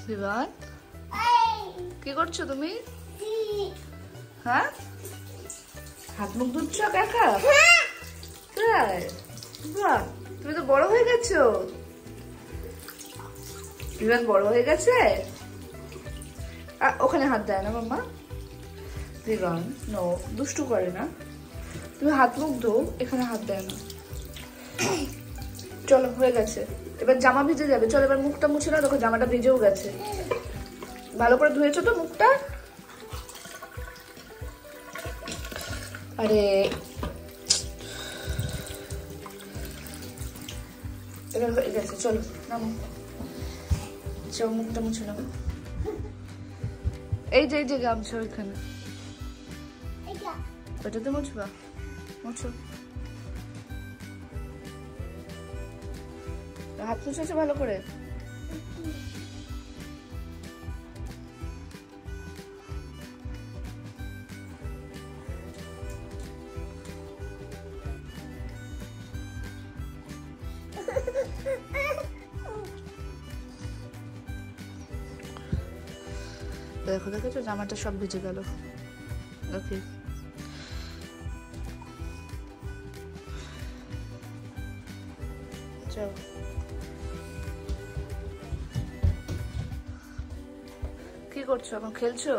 বিভান কি করছো তুমি? হ্যাঁ, হাত মুখ ধুচ্ছ কাকা? তাই? বাহ, তুমি তো বড় হয়ে গেছো। বিভান বড় হয়ে গেছে। ওখানে হাত দেয় না মাম্মা। বিভান নো, দুষ্টু করে না। তুমি হাত মুখ ধো, এখানে হাত দেয় না। চলো, হয়ে গেছে। এবার জামা ভিজে যাবে। চলো এবার মুখটা মুছে নাও। দেখো জামাটা ভিজেও গেছে। ভালো করে ধুয়েছো তো মুখটা? আরে এবার হয়ে গেছে। চলো নামো, চলো মুখটা মুছে নাও। এই যে গামছা ওইখানে, ওটাতে মুছবা। মুছো। হাত মুছেছো ভালো করে? দেখো, দেখেছো জামাটা সব ভিজে গেল। ওকে, চলো। কি করছো এখন? খেলছো?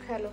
খেলো।